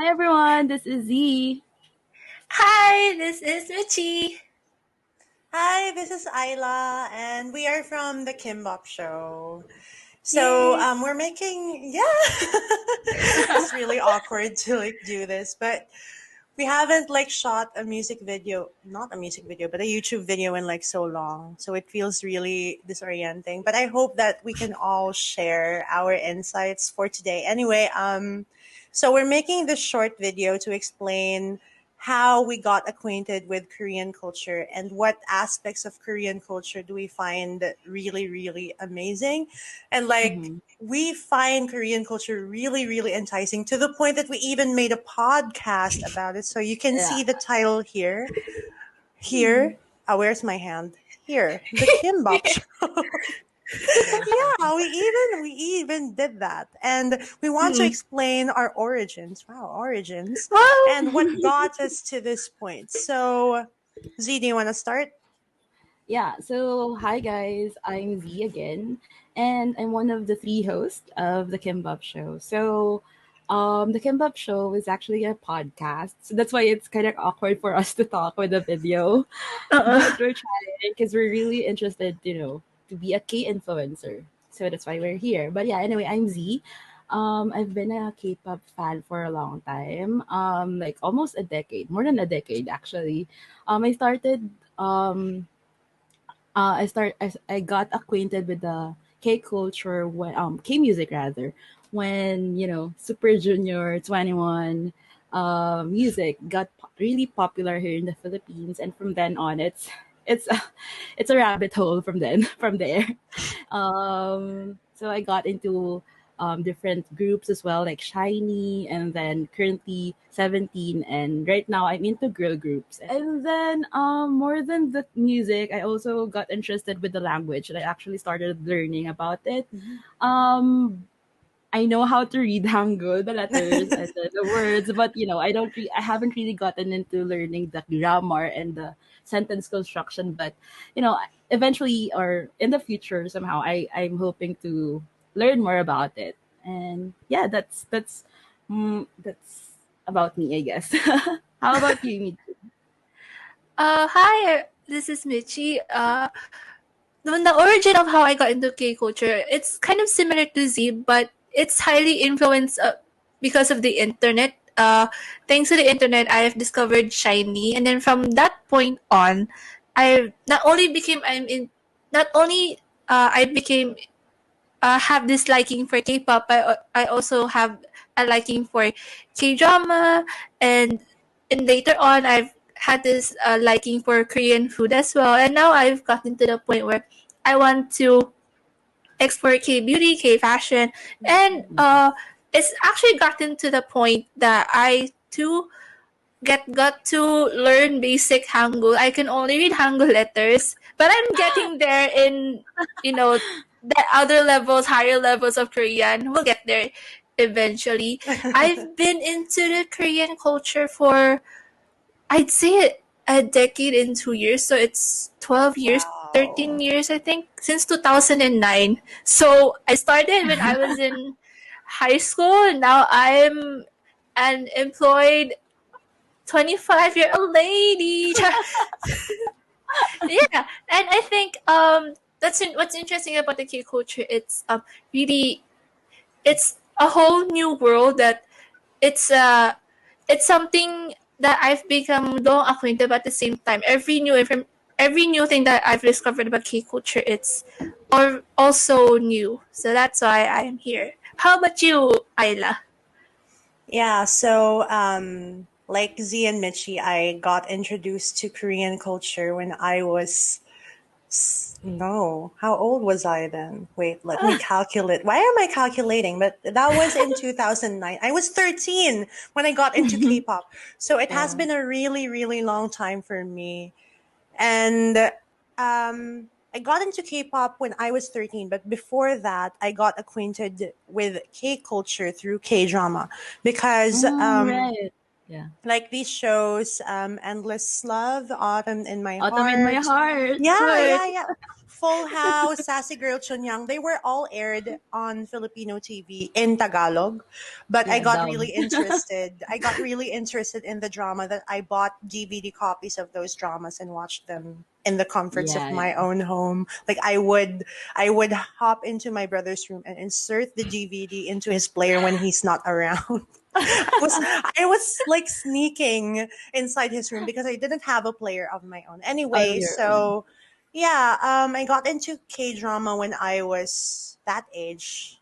everyone, this is Z. Hi, this is Michy. Hi, this is Aila, and we are from the Kimbop Show. So Yay. we're making it's really awkward to do this, but we haven't shot a music video, not a music video, but a YouTube video in so long. So it feels really disorienting. But I hope that we can all share our insights for today. Anyway, so we're making this short video to explain how we got acquainted with Korean culture and what aspects of Korean culture do we find really, really amazing. And Mhm. we find Korean culture really, really enticing to the point that we even made a podcast about it. So you can Yeah. see the title here. Here, where's my hand? Here, the Kimbop Show. Yeah, we even did that, and we want to Mhm. explain our origins. Wow, origins, Wow. and what got us to this point. So, Z, do you want to start? Yeah, so hi guys, I'm Z again, and I'm one of the three hosts of the Kimbop Show. The Kimbop Show is actually a podcast, so that's why it's kind of awkward for us to talk with a video, Uh-uh. but we're trying because we're really interested, to be a K influencer. So that's why we're here. But yeah, anyway, I'm Z. I've been a K-pop fan for a long time, like almost a decade, more than a decade actually. I started I got acquainted with the K culture when K music rather when Super Junior 21 music got really popular here in the Philippines, and from then on it's a, it's a rabbit hole from then from there. So I got into different groups as well, like Shiny, and then currently 17, and right now I'm into girl groups. And then more than the music, I also got interested with the language, and I actually started learning about it. Mhm. Um, I know how to read Hangul, the letters and the words, but I haven't really gotten into learning the grammar and the sentence construction. But eventually or in the future, somehow I'm hoping to learn more about it. And yeah, that's about me, I guess. How about you, Mitch? Hi, this is Michy. The origin of how I got into K culture, it's kind of similar to Z, but it's highly influenced because of the internet. Thanks to the internet, I've discovered Shiny, and then from that point on, I not only became I'm in not only I became have this liking for K-pop. I also have a liking for K-drama, and later on I've had this liking for Korean food as well. And now I've gotten to the point where I want to explore K beauty, K fashion, and it's actually gotten to the point that I too got to learn basic Hangul. I can only read Hangul letters, but I'm getting there in the other levels, higher levels of Korean. We'll get there eventually. I've been into the Korean culture for I'd say a decade and 2 years, so it's 12 years, Wow. 13 years I think, since 2009. So I started when I was in high school, and now I'm an employed 25-year-old lady. Yeah, and I think what's interesting about the K culture. It's really it's a whole new world that it's uh it's something that I've become long acquainted, but at the same time every new thing that I've discovered about K culture, it's also new. So that's why I'm here. How about you, Ayla? Yeah, so like Z and Michi, I got introduced to Korean culture when I was no, how old was I then? Wait, let me calculate. Why am I calculating? But that was in 2009. I was 13 when I got into K-pop. So it has Yeah. been a really, really long time for me. And I got into K-pop when I was 13, but before that, I got acquainted with K culture through K-drama because Mm, right. Yeah. Like these shows, Endless Love, Autumn in My Autumn in my Heart. heart. Yeah, Right. yeah, yeah. Full House, Sassy Girl Chunyang, they were all aired on Filipino TV in Tagalog. But I Yeah, got dub. really interested. I got really interested in the drama that I bought DVD copies of those dramas and watched them in the comforts of Yeah, my yeah. own home. Like I would hop into my brother's room and insert the DVD into his player when he's not around. I was like sneaking inside his room because I didn't have a player of my own. Of Anyway, your own. so yeah, I got into K drama when I was that age.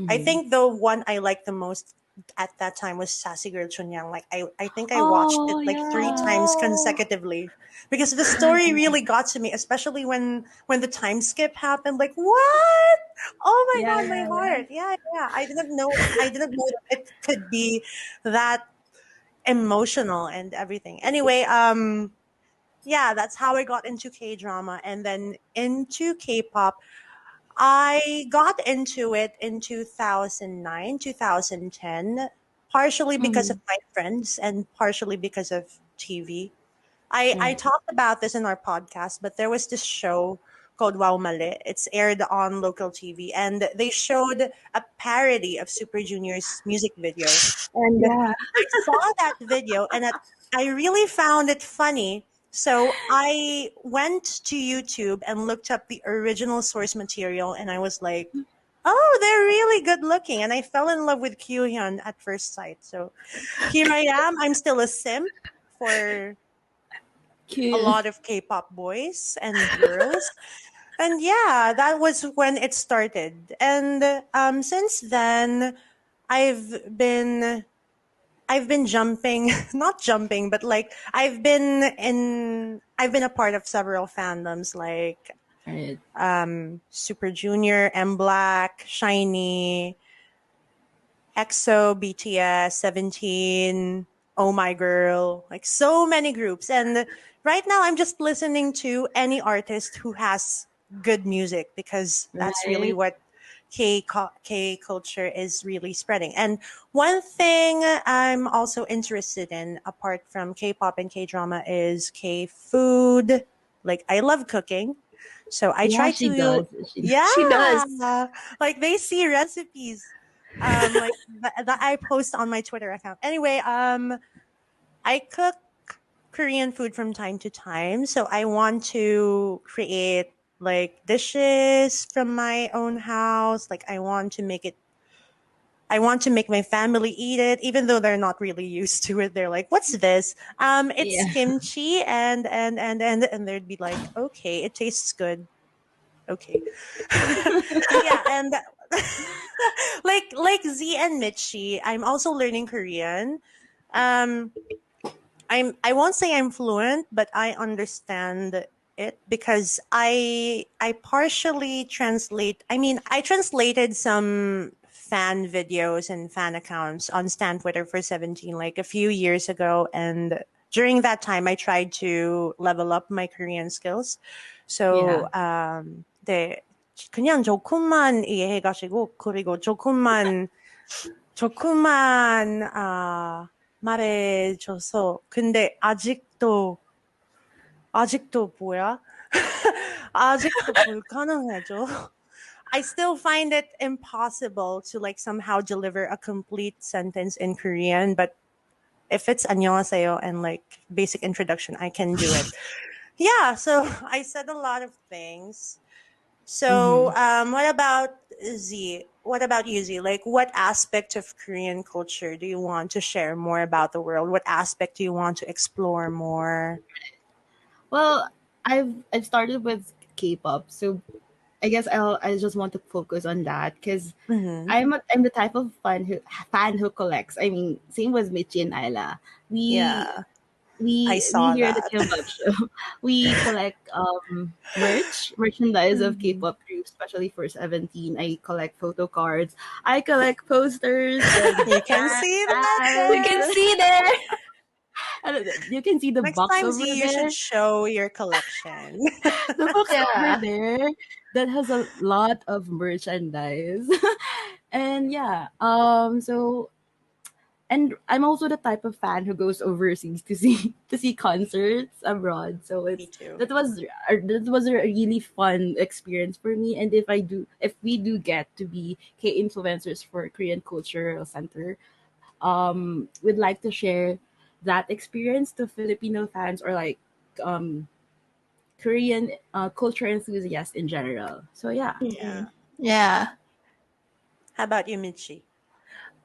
I Hmm. think the one I liked the most at that time was Sassy Girl Chunyang. Like I think I watched it Oh, like three yeah. times Oh. consecutively because the Yeah, story yeah. really got to me, especially when the time skip happened. Like what? Oh my Yeah, god, my yeah, yeah. heart! Yeah, yeah. I didn't know that it could be that emotional and everything. Anyway, yeah, that's how I got into K drama and then into K-pop. I got into it in 2009, 2010, partially because of Mhm. my friends and partially because of TV. I Right. talked about this in our podcast, but there was this show called Wow Mali. It's aired on local TV, and they showed a parody of Super Junior's music video. And Yeah. I saw that video, and I really found it funny. So I went to YouTube and looked up the original source material, and I was like, "Oh, they're really good looking," and I fell in love with Kyuhyun at first sight. So here I am. I'm still a simp for a Cute. lot of K-pop boys and girls. And yeah, that was when it started. And since then, I've been I've been jumping, not jumping, but like I've been a part of several fandoms like Right. Super Junior, M Black, Shiny, EXO, BTS, 17, Oh My Girl, like so many groups. And right now I'm just listening to any artist who has good music because that's really Right. what K culture is really spreading. And one thing I'm also interested in apart from K-pop and K-drama is K-food. Like I love cooking. So I Yeah, try she to does. She does. She does. yeah, like they see recipes like that I post on my Twitter account. Anyway, I cook Korean food from time to time, so I want to create like dishes from my own house. Like I want to make my family eat it, even though they're not really used to it. They're like, "What's this?" It's Yeah. kimchi, and they'd be like, "Okay, it tastes good." Okay, yeah, and like Z and Michy, I'm also learning Korean. Um, I won't say I'm fluent, but I understand it because I partially translate. I mean, I translated some fan videos and fan accounts on Stan Twitter for 17 like a few years ago, and during that time I tried to level up my Korean skills. Yeah. So 네. 그냥 조금만 이해해가지고 그리고 조금만 말해줘서 근데 아직도 뭐야? 아직도 불가능해져. I still find it impossible to like somehow deliver a complete sentence in Korean, but if it's 안녕하세요 and like basic introduction, I can do it. Yeah, so I said a lot of things. Mm-hmm. So, what about Z? What about you, Z? Like, what aspect of Korean culture do you want to share more about the world? What aspect do you want to explore more? Well, I've started with K-pop, so I just want to focus on that because Mm-hmm. I'm the type of fan who collects. I mean, same with Michy and Aila. We Yeah, I we saw here at the that. Kimbop show, we collect merchandise of Mm-hmm. K-pop groups, especially for 17. I collect photo cards. I collect posters and You can see that We can there. bags. see there. And you can see the Next box time, Z, over you should there. show your collection. The box over Yeah. there that has a lot of merchandise. And yeah, so and I'm also the type of fan who goes overseas to see to see concerts abroad. So Me it's too. that was a really fun experience for me. And if we do get to be K influencers for Korean Cultural Center, we'd like to share that experience to Filipino fans or like um Korean culture enthusiasts in general. So yeah. Yeah. Yeah. How about you, Michi?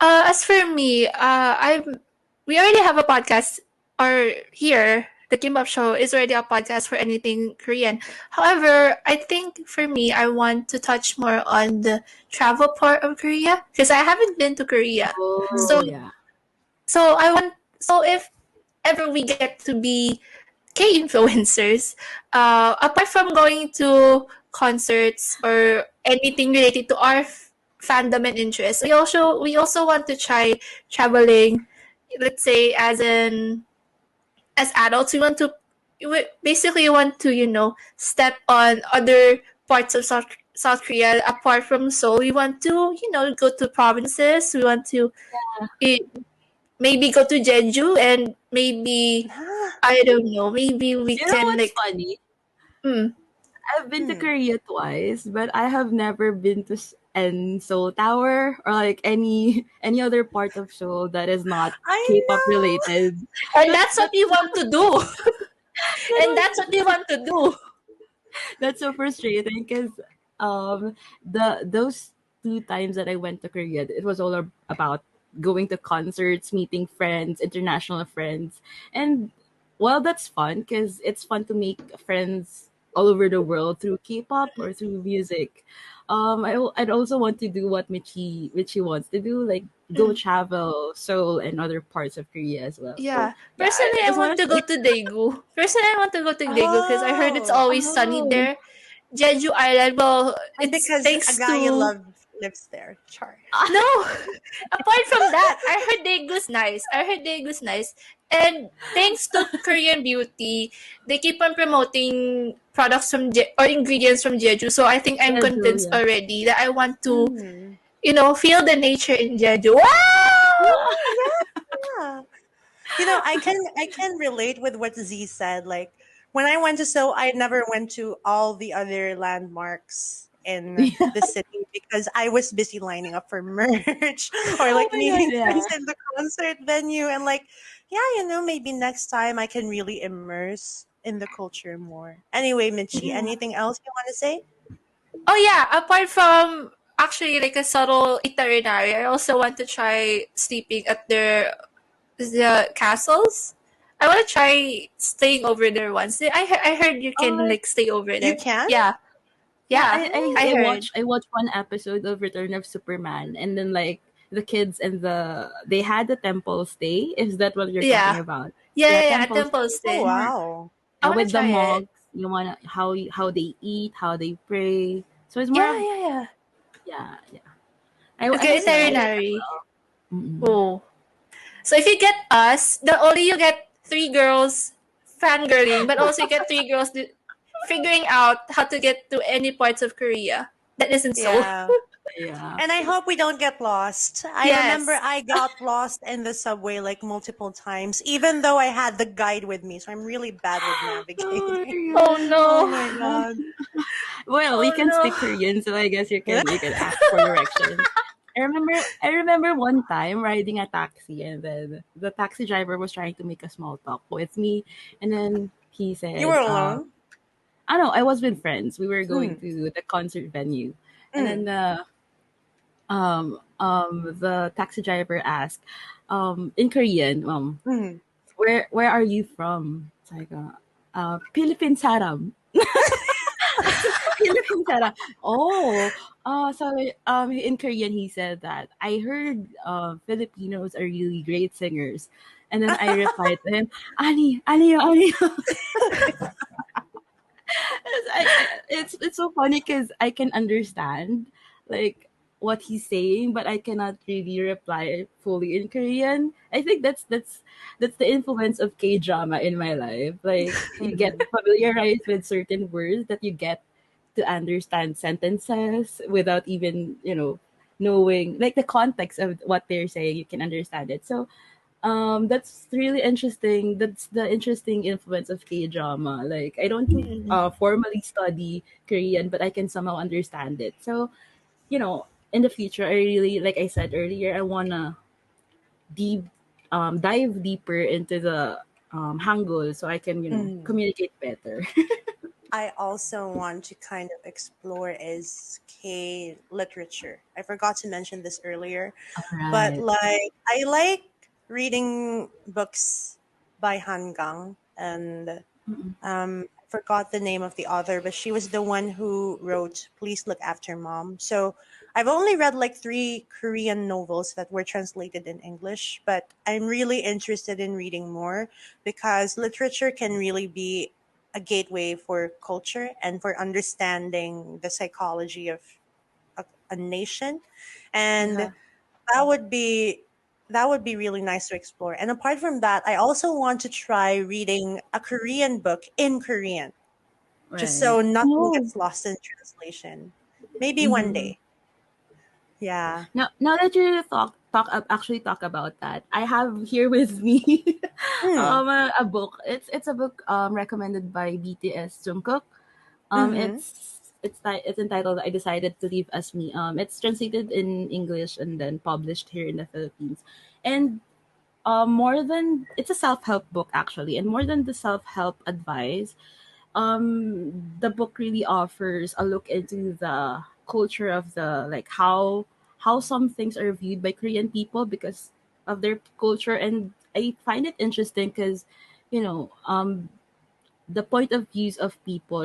As for me, we already have a podcast, or here, the Kimbop Show is already a podcast for anything Korean. However, I think for me, I want to touch more on the travel part of Korea because I haven't been to Korea. So, Oh yeah. so if ever we get to be K influencers, apart from going to concerts or anything related to our fandom and interest, we also want to try traveling. Let's say as adults, we basically want to step on other parts of South Korea apart from Seoul. We want to go to provinces. We want to eh, maybe go to Jeju and maybe I don't know. Maybe we You know can what's like. funny? Mm, I've been to Hmm. Korea twice, but I have never been to Seoul Tower or like any other part of Seoul that is not I K-pop know. related. and That's that's what we want to do. that And was that's what we want to do. that's so frustrating because the those two times that I went to Korea, it was all about going to concerts, meeting friends, international friends, and well, that's fun because it's fun to make friends all over the world through K-pop or through music. I'd also want to do what Michi wants to do, like go Mm, travel Seoul and other parts of Korea as well. So yeah. yeah, Personally, I I just want want to to go say, to Daegu. Personally, I want to go to Daegu because I heard it's Oh, always sunny oh, there. Jeju Island, well, and it's because a thanks guy you to. love lives there. Char. No, apart from that, I heard Daegu's nice. I heard Daegu's nice. And thanks to Korean Beauty, they keep on promoting products from or ingredients from Jeju. So I think I'm Jeju, convinced yeah. already that I want to, Mm. feel the nature in Jeju. Wow! Oh, yeah. I can relate with what Z said. Like when I went to Seoul, I never went to all the other landmarks in Yeah. the city because I was busy lining up for merch or Oh like my god, meeting yeah. friends in the concert venue and like yeah, maybe next time I can really immerse in the culture more. Anyway, Michi, Yeah. anything else you want to say? Oh yeah, apart from actually like a subtle itinerary, I also want to try sleeping at the castles. I want to try staying over there once. I heard you can Oh like stay over You there. can? Yeah, yeah, yeah, I heard. I watched one episode of Return of Superman, and then like the kids and they had the temple stay. Is that what you're talking Yeah, about? yeah, Yeah, yeah, yeah. A temple temple stay. Oh stay. And wow. I yeah, want to with the try it. monks, you wanna how they eat, how they pray. So it's more Yeah, of yeah, yeah. yeah, yeah. I Okay, want to try Mm. it as itinerary. well. Mm-mm. Oh, so if you get us, not only you get three girls fangirling, but also you get three girls figuring out how to get to any parts of Korea that isn't so. Yeah. Yeah. And I hope we don't get lost. I remember Yes. I got lost in the subway like multiple times, even though I had the guide with me. So I'm really bad with Oh navigating. my Oh Oh no. my god. god. Well, you Oh can no. speak Korean, so I guess you can ask for directions. I remember one time riding a taxi, and then the taxi driver was trying to make a small talk with me, and then he You were said, alone? I don't know, I was with friends. We were going Mm. to the concert venue, and then Mm. the taxi driver asked, in Korean, Mm. where are you from? It's like, Philippine saram. Philippine saram. Oh, so in Korean he said that I heard Filipinos are really great singers, and then I replied to him, ani. It's so funny because I can understand like what he's saying, but I cannot really reply fully in Korean. I think that's the influence of K drama in my life. Like you get Mhm. familiarized with certain words that you get to understand sentences without even knowing like the context of what they're saying, you can understand it. So that's really interesting. That's the interesting influence of K drama. Like I don't Mm-mm. formally study Korean, but I can somehow understand it. So in the future, I really, like I said earlier, I wanna deep dive deeper into the Hangul so I can Mm. communicate better. I also want to kind of explore is K literature. I forgot to mention this earlier, All but right. like I like reading books by Hangang, and I forgot the name of the author, but she was the one who wrote Please Look After Mom. So I've only read like three Korean novels that were translated in English, but I'm really interested in reading more because literature can really be a gateway for culture and for understanding the psychology of a nation. And Yeah. that would be that would be really nice to explore. And apart from that, I also want to try reading a Korean book in Korean, just Right. so nothing Oh. gets lost in translation. Maybe one Mm-hmm. day. Yeah. Now that you actually talk about that, I have here with me Hmm. a book. It's a book recommended by BTS Jungkook. Mm-hmm. It's entitled "I Decided to Leave As Me." It's translated in English and then published here in the Philippines. And more than it's a self help book actually, and more than the self help advice, the book really offers a look into the culture of the like how some things are viewed by Korean people because of their culture, and I find it interesting because you know the point of views of people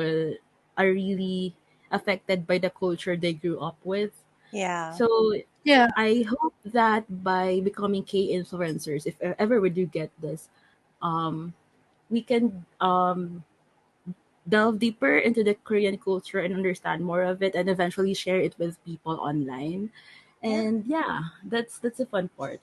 are really affected by the culture they grew up with. Yeah. So Yeah. I hope that by becoming K influencers, if ever we do get this, um, we can delve deeper into the Korean culture and understand more of it, and eventually share it with people online. Yeah. And yeah, that's a fun part.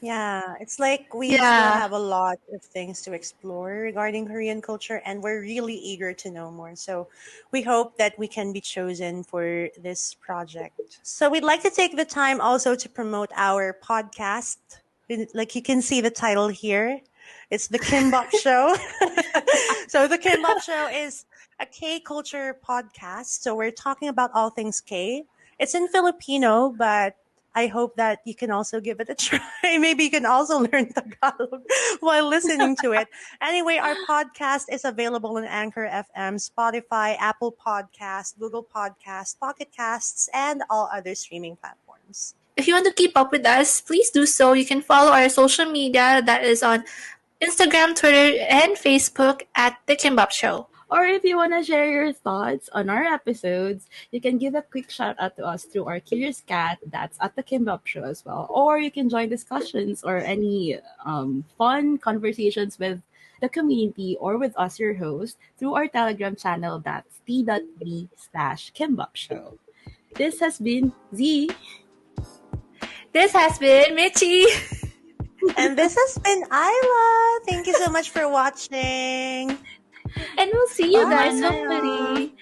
Yeah, it's like we still Yeah. have a lot of things to explore regarding Korean culture, and we're really eager to know more. So we hope that we can be chosen for this project. So we'd like to take the time also to promote our podcast. Like you can see the title here. It's the Kimbop Show. So the Kimbop Show is a K culture podcast. So we're talking about all things K. It's in Filipino, but I hope that you can also give it a try. Maybe you can also learn Tagalog while listening to it. Anyway, our podcast is available on Anchor FM, Spotify, Apple Podcast, Google Podcast, Pocket Casts, and all other streaming platforms. If you want to keep up with us, please do so. You can follow our social media that is on Instagram, Twitter, and Facebook at The Kimbop Show. Or if you want to share your thoughts on our episodes, you can give a quick shout out to us through our Curious Cat, that's at the Kimbop Show as well. Or you can join discussions or any fun conversations with the community or with us, your host, through our Telegram channel, that's t.me/Kimbop Show. This has been Z, This has been Michy. And this has been Isla. Thank you so much for watching. And we'll see you bye guys Bye. now. hopefully